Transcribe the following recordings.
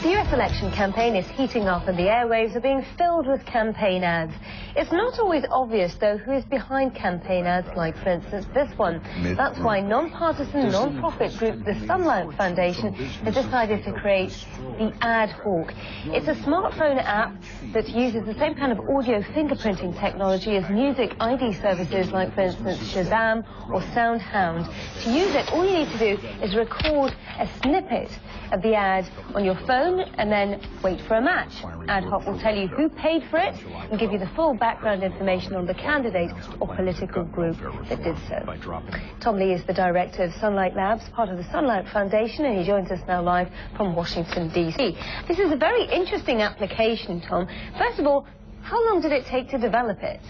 The US election campaign is heating up and the airwaves are being filled with campaign ads. It's not always obvious, though, who is behind campaign ads, like, for instance, this one. That's why non-partisan, non-profit group the SunlightFoundation has decided to create the Ad Hawk. It's a smartphone app that uses the same kind of audio fingerprinting technology as music ID services like, for instance, Shazam or SoundHound. To use it, all you need to do is record a snippet of the ad on your phone and then wait for a match. Ad Hoc will tell you who paid for it and give you the full background information on the candidate or political group that did so. Tom Lee is the director of Sunlight Labs, part of the Sunlight Foundation, and he joins us now live from Washington, D.C. This is a very interesting application, Tom. First of all, how long did it take to develop it?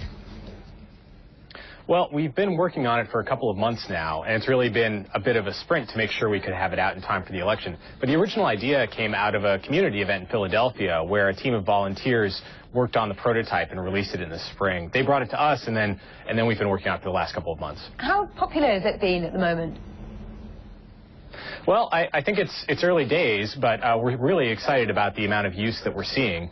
Well, we've been working on it for a couple of months now, and it's really been a bit of a sprint to make sure we could have it out in time for the election. But the original idea came out of a community event in Philadelphia where a team of volunteers worked on the prototype and released it in the spring. They brought it to us, and then we've been working on it for the last couple of months. How popular has it been at the moment? Well, I think it's early days, but we're really excited about the amount of use that we're seeing.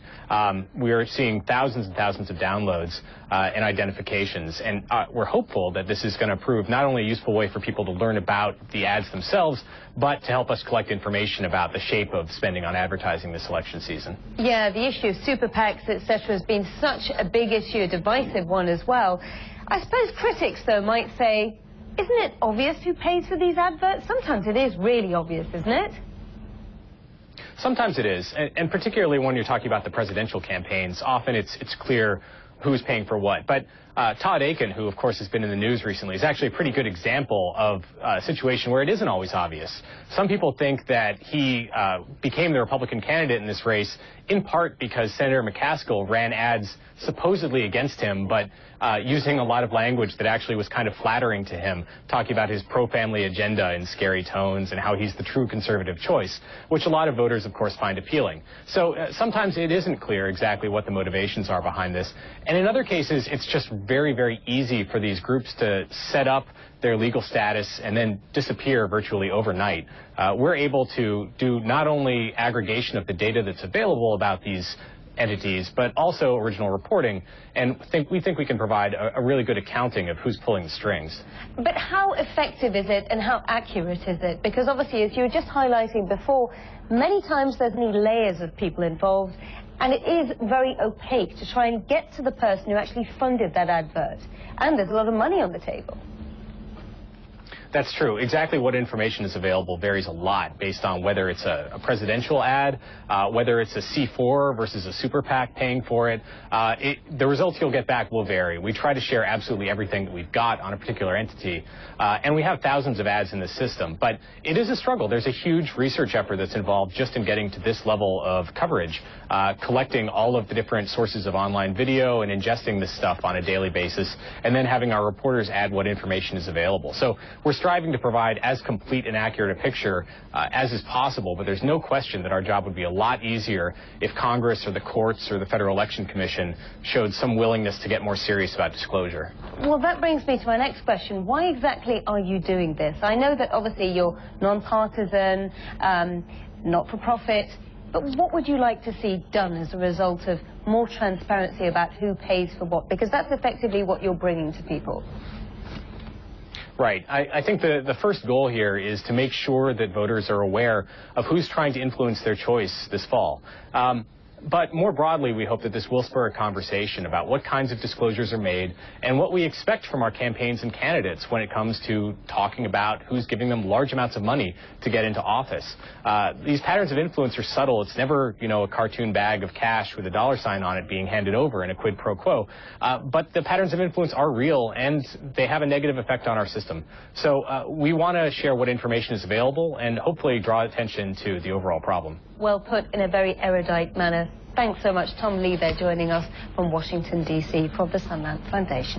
We are seeing thousands and thousands of downloads and identifications, and we're hopeful that this is going to prove not only a useful way for people to learn about the ads themselves, but to help us collect information about the shape of spending on advertising this election season. Yeah, the issue of super PACs, etc., has been such a big issue, a divisive one as well. I suppose critics, though, might say, isn't it obvious who pays for these adverts? Sometimes it is really obvious, isn't it? Sometimes it is, and particularly when you're talking about the presidential campaigns, often it's clear who's paying for what. But Todd Akin, who of course has been in the news recently, is actually a pretty good example of a situation where it isn't always obvious. Some people think that he became the Republican candidate in this race in part because Senator McCaskill ran ads supposedly against him, but using a lot of language that actually was kind of flattering to him, talking about his pro-family agenda in scary tones and how he's the true conservative choice, which a lot of voters, of course, find appealing. So sometimes it isn't clear exactly what the motivations are behind this. And in other cases, it's just very, very easy for these groups to set up their legal status and then disappear virtually overnight. We're able to do not only aggregation of the data that's available about these entities, but also original reporting, and we think we can provide a really good accounting of who's pulling the strings. But how effective is it and how accurate is it? Because obviously, as you were just highlighting before, many times there's many layers of people involved, and it is very opaque to try and get to the person who actually funded that advert. And there's a lot of money on the table. That's true. Exactly what information is available varies a lot based on whether it's a presidential ad, whether it's a C4 versus a super PAC paying for it. The results you'll get back will vary. We try to share absolutely everything that we've got on a particular entity, and we have thousands of ads in the system. But it is a struggle. There's a huge research effort that's involved just in getting to this level of coverage, collecting all of the different sources of online video and ingesting this stuff on a daily basis, and then having our reporters add what information is available. So we're striving to provide as complete and accurate a picture as is possible, but there's no question that our job would be a lot easier if Congress or the courts or the Federal Election Commission showed some willingness to get more serious about disclosure. Well, that brings me to my next question. Why exactly are you doing this? I know that obviously you're nonpartisan, not-for-profit, but what would you like to see done as a result of more transparency about who pays for what? Because that's effectively what you're bringing to people. Right. I think the first goal here is to make sure that voters are aware of who's trying to influence their choice this fall. But more broadly, we hope that this will spur a conversation about what kinds of disclosures are made and what we expect from our campaigns and candidates when it comes to talking about who's giving them large amounts of money to get into office. These patterns of influence are subtle. It's never, a cartoon bag of cash with a dollar sign on it being handed over in a quid pro quo. But the patterns of influence are real, and they have a negative effect on our system. So we want to share what information is available and hopefully draw attention to the overall problem. Well put in a very erudite manner. Thanks so much, Tom Lee, there joining us from Washington, D.C. from the SunlightFoundation.